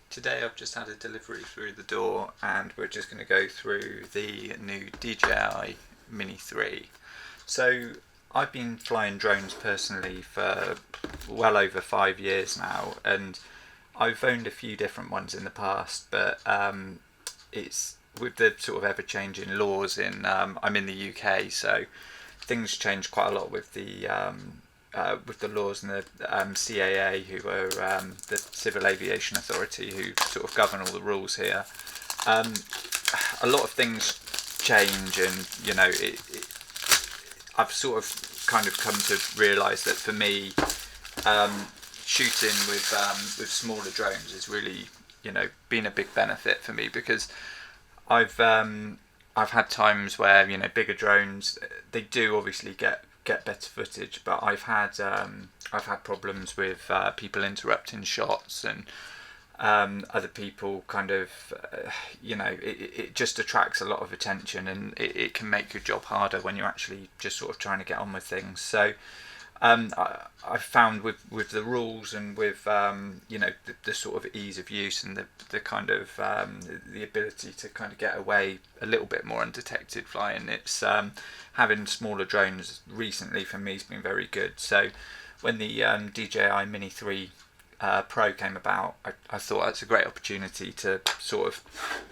Today I've just had a delivery through the door and we're just going to go through the new DJI Mini 3. So I've been flying drones personally for well over 5 years now, and I've owned a few different ones in the past, but it's with the sort of ever-changing laws I'm in the UK, so things change quite a lot with the laws and the CAA, who are the Civil Aviation Authority, who sort of govern all the rules here. A lot of things change, and I've sort of kind of come to realise that for me, shooting with smaller drones is really been a big benefit for me, because I've had times where bigger drones, they do obviously get better footage, but I've had problems with people interrupting shots, and other people kind of it just attracts a lot of attention, and it can make your job harder when you're actually just sort of trying to get on with things. So I've found with the rules and with the sort of ease of use and the kind of the ability to kind of get away a little bit more undetected flying, it's having smaller drones recently for me has been very good. So when the DJI Mini 3 Pro came about, I thought it's a great opportunity to sort of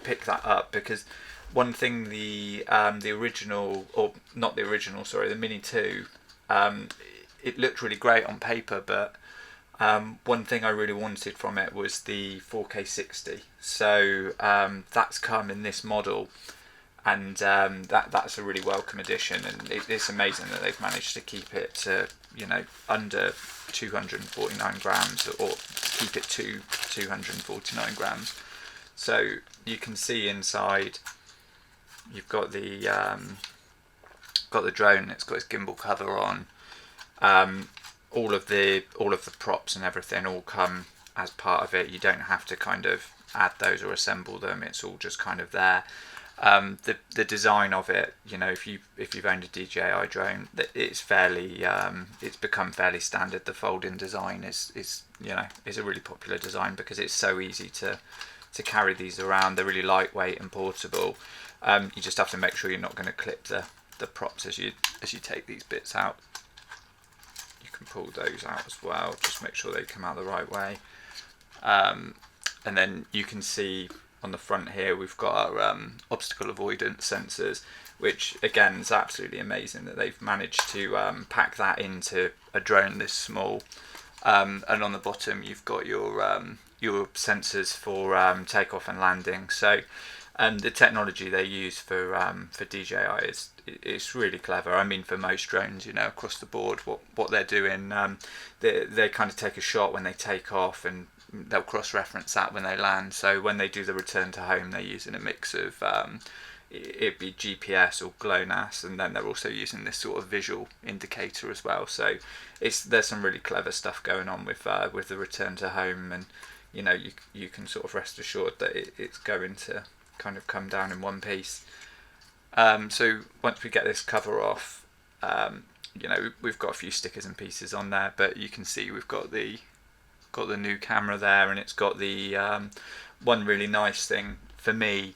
pick that up, because one thing the original, or not the original, sorry, the Mini 2, it looked really great on paper, but one thing I really wanted from it was the 4K 60. So that's come in this model, and that's a really welcome addition, and it's amazing that they've managed to keep it to under 249 grams, or keep it to 249 grams. So you can see inside you've got the drone. It's got its gimbal cover on. All of the props and everything all come as part of it. You don't have to kind of add those or assemble them. It's all just kind of there. The design of it, if you've owned a DJI drone, it's fairly it's become fairly standard. The fold-in design is a really popular design, because it's so easy to carry these around. They're really lightweight and portable. You just have to make sure you're not going to clip the props as you take these bits out. You can pull those out as well, just make sure they come out the right way. And then you can see on the front here we've got our obstacle avoidance sensors, which again is absolutely amazing that they've managed to pack that into a drone this small. And on the bottom you've got your sensors for takeoff and landing. So the technology they use for DJI it's really clever. I mean, for most drones, across the board, what they're doing, they kind of take a shot when they take off, and they'll cross-reference that when they land. So when they do the return to home, they're using a mix of it'd be GPS or GLONASS, and then they're also using this sort of visual indicator as well. So there's some really clever stuff going on with the return to home, and you can sort of rest assured that it's going to kind of come down in one piece. So once we get this cover off, we've got a few stickers and pieces on there, but you can see we've got the new camera there, and it's got the one really nice thing for me.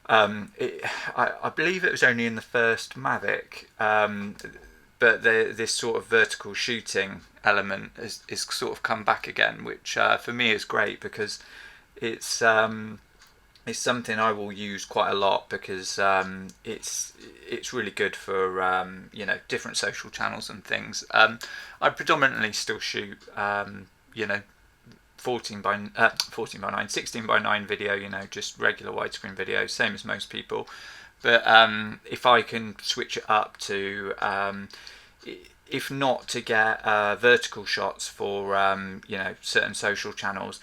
I believe it was only in the first Mavic, but this sort of vertical shooting element is sort of come back again, which for me is great, because it's something I will use quite a lot, because it's really good for different social channels and things. I predominantly still shoot 14 by 9, 16 by 9 video, just regular widescreen video, same as most people. But if I can switch it up to, if not to get vertical shots for certain social channels,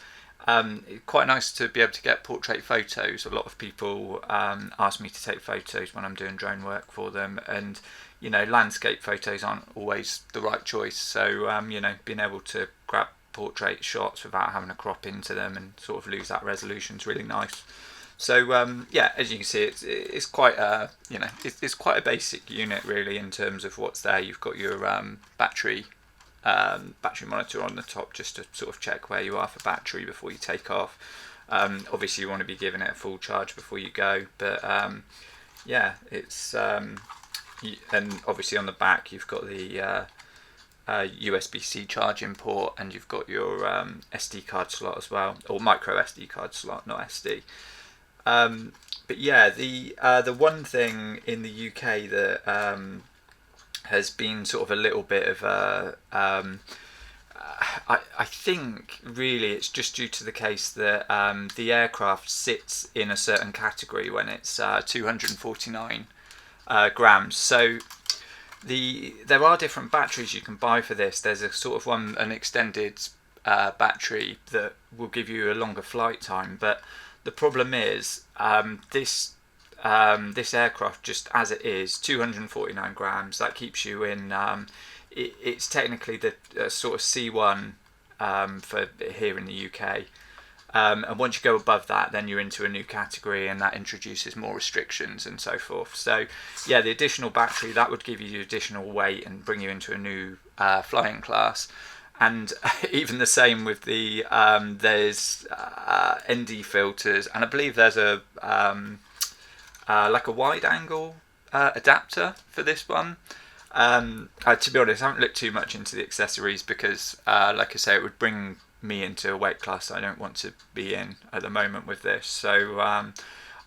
quite nice to be able to get portrait photos. A lot of people ask me to take photos when I'm doing drone work for them, and landscape photos aren't always the right choice. So being able to grab portrait shots without having to crop into them and sort of lose that resolution is really nice. So as you can see, it's quite it's quite a basic unit really in terms of what's there. You've got your battery battery monitor on the top just to sort of check where you are for battery before you take off. Obviously you want to be giving it a full charge before you go, but yeah, it's and obviously on the back you've got the USB-C charging port, and you've got your SD card slot as well, or micro SD card slot, not SD. But yeah, the one thing in the UK that has been sort of a little bit of a I think really it's just due to the case that the aircraft sits in a certain category when it's 249 grams. So there are different batteries you can buy for this. There's a sort of an extended battery that will give you a longer flight time, but the problem is this aircraft, just as it is, 249 grams, that keeps you in it's technically the sort of C1 for here in the UK, and once you go above that, then you're into a new category, and that introduces more restrictions and so forth. So yeah, the additional battery, that would give you additional weight and bring you into a new flying class. And even the same with the there's ND filters, and I believe there's a like a wide angle adapter for this one. To be honest, I haven't looked too much into the accessories because, like I say, it would bring me into a weight class I don't want to be in at the moment with this. So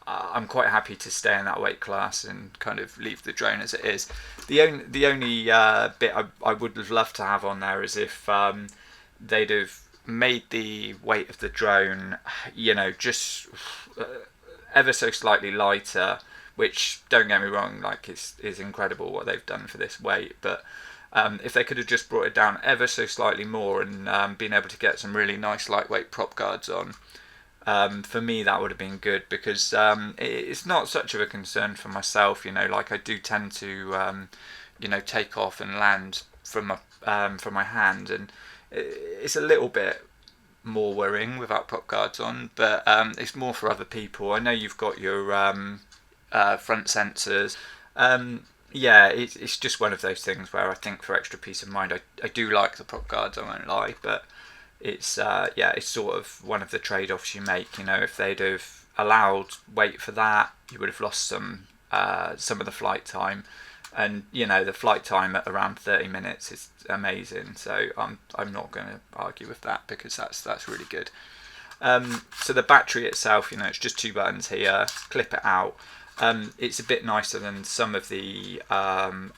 I'm quite happy to stay in that weight class and kind of leave the drone as it is. The only bit I would have loved to have on there is if they'd have made the weight of the drone, just ever so slightly lighter. Which, don't get me wrong, like is incredible what they've done for this weight, but if they could have just brought it down ever so slightly more and been able to get some really nice lightweight prop guards on, for me that would have been good, because it's not such of a concern for myself. Like I do tend to take off and land from my hand, and it's a little bit more worrying without prop guards on, but it's more for other people. I know you've got your front sensors. Yeah, it's just one of those things where I think for extra peace of mind, I do like the prop guards, I won't lie, but it's it's sort of one of the trade-offs you make. If they'd have allowed weight for that, you would have lost some of the flight time, and the flight time at around 30 minutes is amazing. So I'm not going to argue with that, because that's really good. So the battery itself, it's just 2 buttons here, clip it out. It's a bit nicer than some of the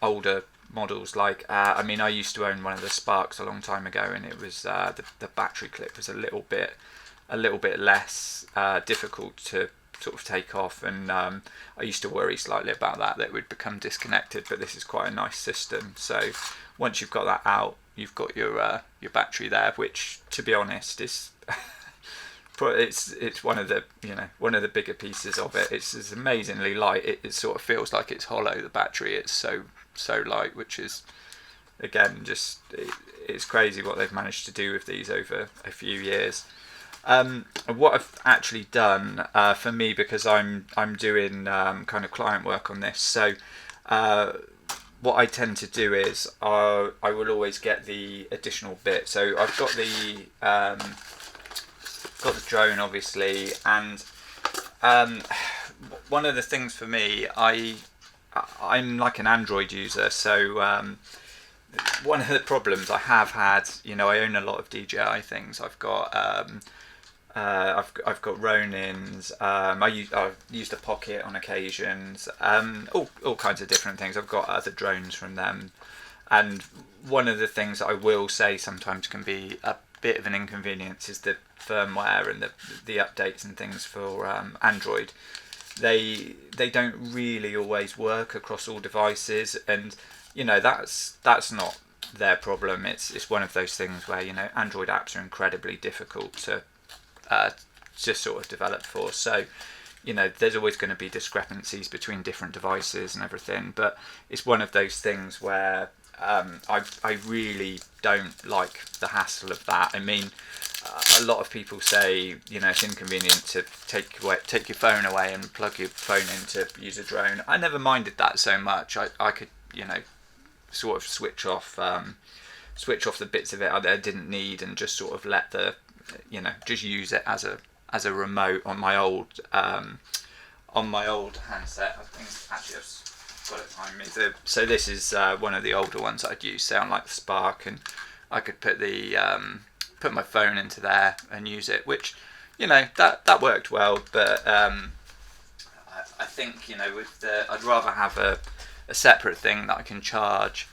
older models. Like I used to own one of the Sparks a long time ago, and it was the battery clip was a little bit less difficult to sort of take off, and I used to worry slightly about that it would become disconnected. But this is quite a nice system. So once you've got that out, you've got your battery there, which, to be honest, is it's one of the bigger pieces of it. It's amazingly light. It sort of feels like it's hollow, the battery. It's so light, which is, again, just it's crazy what they've managed to do with these over a few years. What I've actually done for me, because I'm doing kind of client work on this, so what I tend to do is I will always get the additional bit. So I've got the drone, obviously, and one of the things for me, I'm like an Android user, so one of the problems I have had, I own a lot of DJI things. I've got Ronins. I've used a Pocket on occasions. All kinds of different things. I've got other drones from them, and one of the things that I will say sometimes can be a bit of an inconvenience is the firmware and the updates and things for Android. They don't really always work across all devices, and that's not their problem. It's one of those things where Android apps are incredibly difficult to sort of develop for. So there's always going to be discrepancies between different devices and everything. But it's one of those things where I really don't like the hassle of that. I mean, a lot of people say it's inconvenient to take your phone away and plug your phone in to use a drone. I never minded that so much. I could sort of switch off switch off the bits of it I didn't need, and just sort of let the, just use it as a remote on my old handset. I think actually I've got it behind me. So this is one of the older ones I'd use, sound like the Spark, and I could put put my phone into there and use it, which that worked well. But I think I'd rather have a separate thing that I can charge.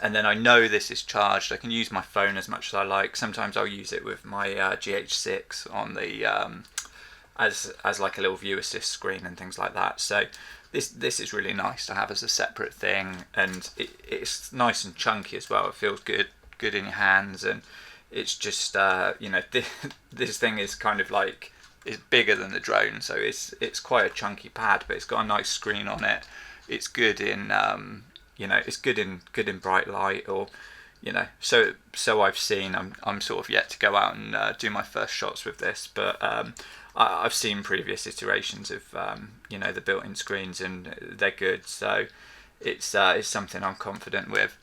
And then I know this is charged. I can use my phone as much as I like. Sometimes I'll use it with my GH6 on the as like a little view assist screen and things like that. So this is really nice to have as a separate thing, and it's nice and chunky as well. It feels good in your hands, and it's just this thing is kind of like, it's bigger than the drone, so it's quite a chunky pad, but it's got a nice screen on it. It's good in it's good in bright light, or so I've seen. I'm sort of yet to go out and do my first shots with this, but I've seen previous iterations of the built-in screens, and they're good. So it's something I'm confident with.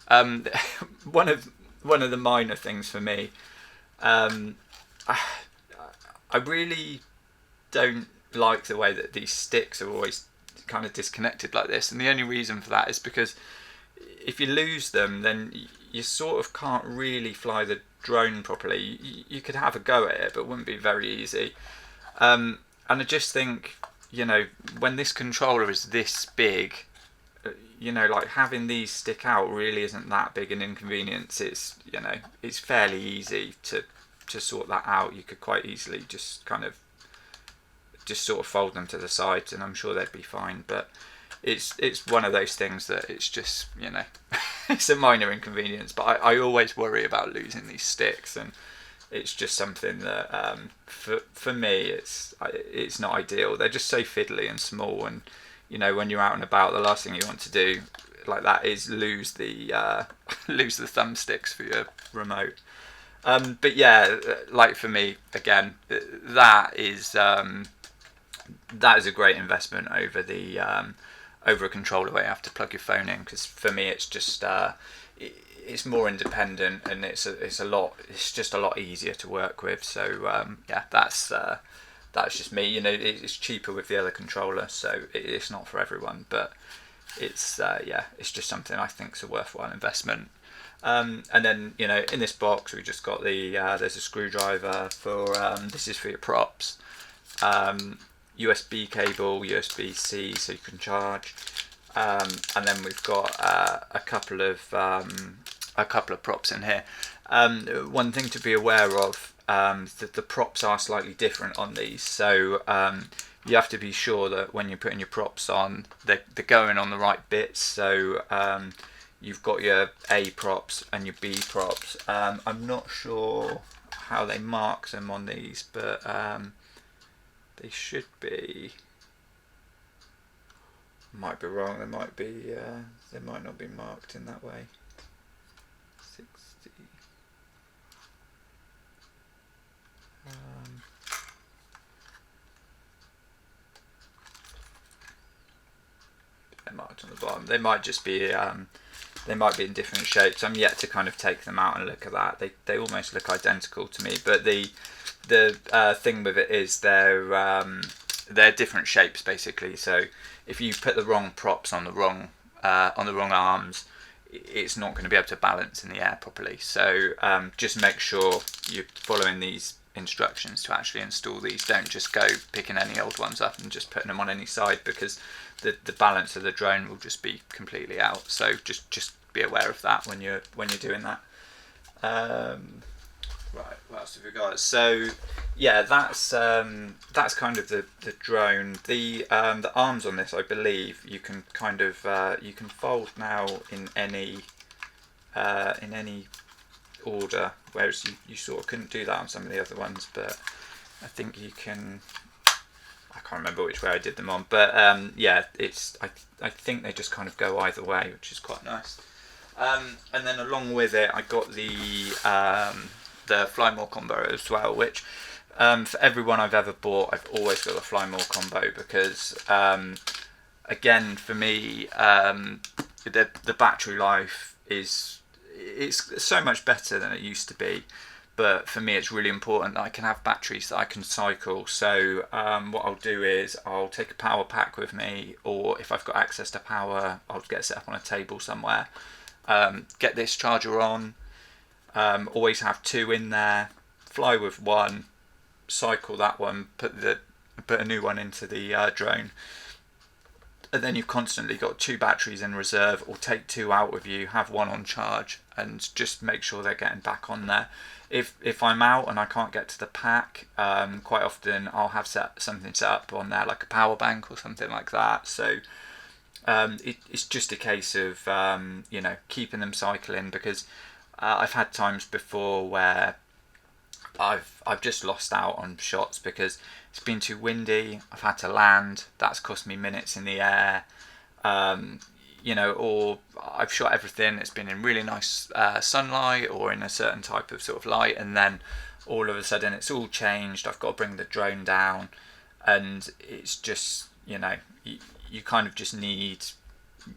One of the minor things for me, I really don't like the way that these sticks are always kind of disconnected like this, and the only reason for that is because if you lose them, then you sort of can't really fly the drone properly. You could have a go at it, but it wouldn't be very easy. And I just think, when this controller is this big, like having these stick out really isn't that big an inconvenience. It's it's fairly easy to sort that out. You could quite easily just sort of fold them to the sides, and I'm sure they'd be fine. But it's one of those things that it's just it's a minor inconvenience. But I always worry about losing these sticks, and it's just something that for me it's not ideal. They're just so fiddly and small, and when you're out and about, the last thing you want to do like that is lose the thumbsticks for your remote. But yeah, like for me again, that is a great investment over over a controller where you have to plug your phone in, because for me it's just it's more independent, and it's just a lot easier to work with. So yeah, that's just me. It's cheaper with the other controller, so it's not for everyone, but it's just something I think is a worthwhile investment. And then in this box we just got there's a screwdriver for this is for your props, USB cable, USB-C, so you can charge, and then we've got a couple of props in here. One thing to be aware of, that the props are slightly different on these, so you have to be sure that when you're putting your props on, they're going on the right bits. So you've got your A props and your B props. I'm not sure how they mark them on these, but they should be. Might be wrong. They might be. They might not be marked in that way. 60. They're marked on the bottom. They might just be. They might be in different shapes. I'm yet to kind of take them out and look at that. They almost look identical to me, but the thing with it is they're different shapes basically. So if you put the wrong props on the wrong arms, it's not going to be able to balance in the air properly. So just make sure you're following these instructions to actually install these. Don't just go picking any old ones up and just putting them on any side, because the balance of the drone will just be completely out. So just be aware of that when you're doing that. Right, what else have we got? So yeah, that's kind of the drone. The arms on this, I believe, you can kind of you can fold now in any order, whereas you sort of couldn't do that on some of the other ones. But I think you can. I can't remember which way I did them on, but yeah, I think they just kind of go either way, which is quite nice. And then along with it, I got the Fly More combo as well, which for everyone I've ever bought, I've always got the Fly More combo, because again, for me, the battery life is it's so much better than it used to be. But for me, it's really important that I can have batteries that I can cycle. So what I'll do is I'll take a power pack with me, or if I've got access to power, I'll get it set up on a table somewhere. Get this charger on. Always have 2 in there. Fly with 1, cycle that one, put a new one into the drone. And then you've constantly got 2 batteries in reserve, or take 2 out with you, have 1 on charge, and just make sure they're getting back on there. If I'm out and I can't get to the pack, quite often I'll have something set up on there, like a power bank or something like that. So it's just a case of keeping them cycling, because I've had times before where I've just lost out on shots because it's been too windy. I've had to land. That's cost me minutes in the air. Or I've shot everything. It's been in really nice sunlight or in a certain type of sort of light, and then all of a sudden it's all changed. I've got to bring the drone down, and it's just you kind of just need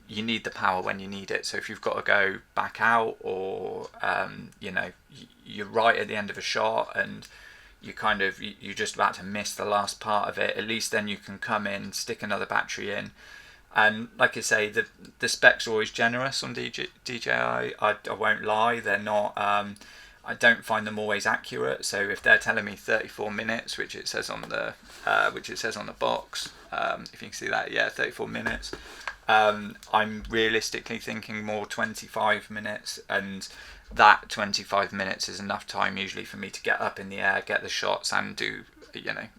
the power when you need it. So if you've got to go back out, or you're right at the end of a shot and you're just about to miss the last part of it, at least then you can come in, stick another battery in. And like I say, the specs are always generous on DJI. I won't lie, they're not. I don't find them always accurate. So if they're telling me 34 minutes, which it says on the box, if you can see that, 34 minutes. I'm realistically thinking more 25 minutes, and that 25 minutes is enough time usually for me to get up in the air, get the shots, and do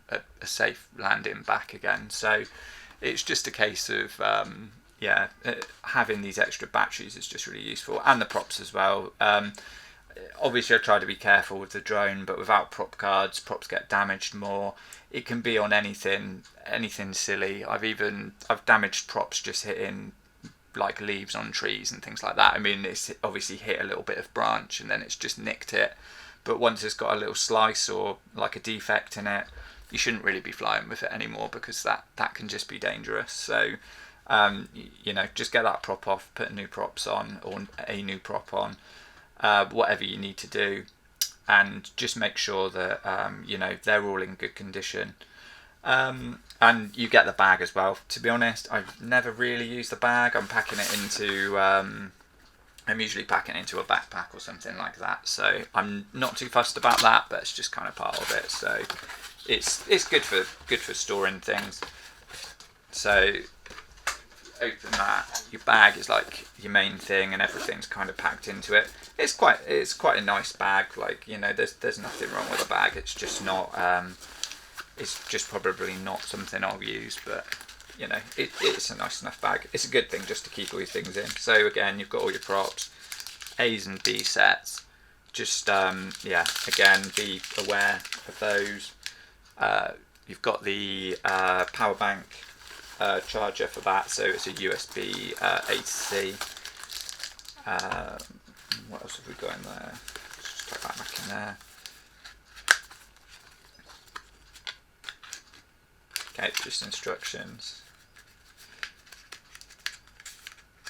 a safe landing back again. So it's just a case of having these extra batteries is just really useful, and the props as well. Obviously I try to be careful with the drone, but without prop cards, props get damaged more. It can be on anything silly. I've damaged props just hitting like leaves on trees and things like that. I mean, it's obviously hit a little bit of branch and then it's just nicked it. But once it's got a little slice or like a defect in it, you shouldn't really be flying with it anymore, because that can just be dangerous. So just get that prop off, put new props on, or a new prop on, whatever you need to do, and just make sure that they're all in good condition. And you get the bag as well. To be honest, I've never really used the bag. I'm usually packing it into a backpack or something like that. So I'm not too fussed about that, but it's just kind of part of it. So it's good for storing things. So open that. Your bag is like your main thing, and everything's kind of packed into it. It's quite a nice bag. Like, there's nothing wrong with the bag. It's just not. It's just probably not something I'll use, but it's a nice enough bag. It's a good thing just to keep all your things in. So again, you've got all your props, A's and B sets. Just again, be aware of those. You've got the power bank charger for that, so it's a USB A to C. What else have we got in there? Let's just put that back in there. Okay, just instructions.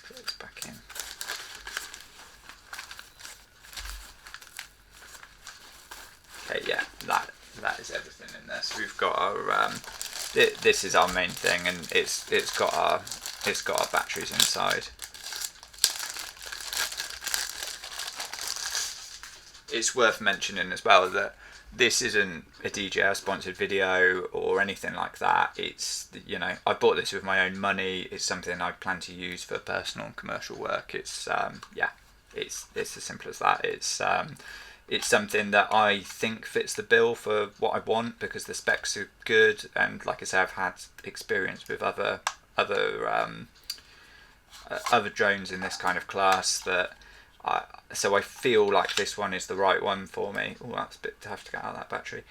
Put this back in. Okay, yeah, that is everything in there. So we've got our this is our main thing, and it's got our batteries inside. It's worth mentioning as well that this isn't a DJI sponsored video or anything like that. It's, I bought this with my own money. It's something I plan to use for personal and commercial work. It's as simple as that. It's something that I think fits the bill for what I want, because the specs are good, and like I say, I've had experience with other drones in this kind of class so I feel like this one is the right one for me. Oh, that's a bit tough to get out of that battery.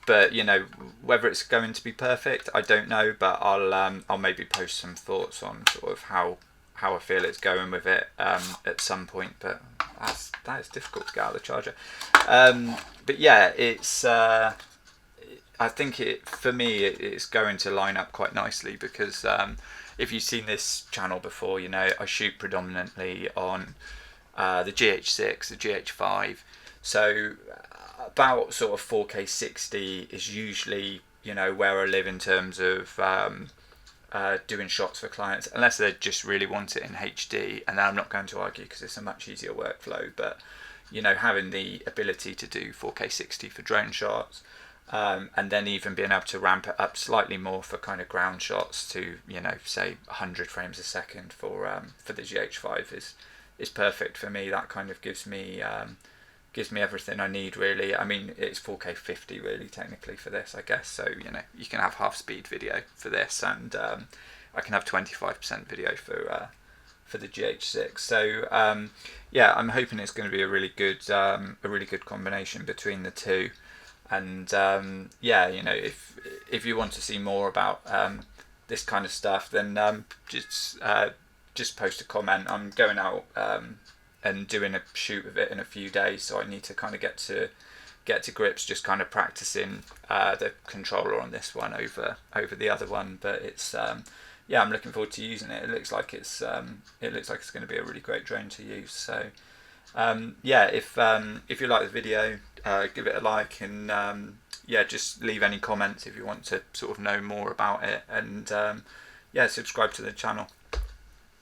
But whether it's going to be perfect, I don't know. But I'll maybe post some thoughts on sort of how I feel it's going with it at some point. But that is difficult to get out of the charger. But yeah, it's. I think for me it's going to line up quite nicely, because if you've seen this channel before, I shoot predominantly on the GH6, the GH5. So about sort of 4K 60 is usually, you know, where I live in terms of doing shots for clients, unless they just really want it in HD, and then I'm not going to argue because it's a much easier workflow. But you know, having the ability to do 4K 60 for drone shots, and then even being able to ramp it up slightly more for kind of ground shots to, you know, say 100 frames a second for the GH5 is perfect for me. That kind of gives me everything I need, really. I mean, it's 4K 50 really technically for this, I guess. So, you know, you can have half speed video for this, and I can have 25% video for the GH6. So yeah, I'm hoping it's going to be a really good combination between the two. And yeah, you know, if you want to see more about this kind of stuff, then just post a comment. I'm going out and doing a shoot of it in a few days, so I need to kind of get to grips, just kind of practicing the controller on this one over the other one. But it's yeah, I'm looking forward to using it. It looks like it's going to be a really great drone to use. So yeah, if you like the video, give it a like, and yeah, just leave any comments if you want to sort of know more about it, and yeah, subscribe to the channel.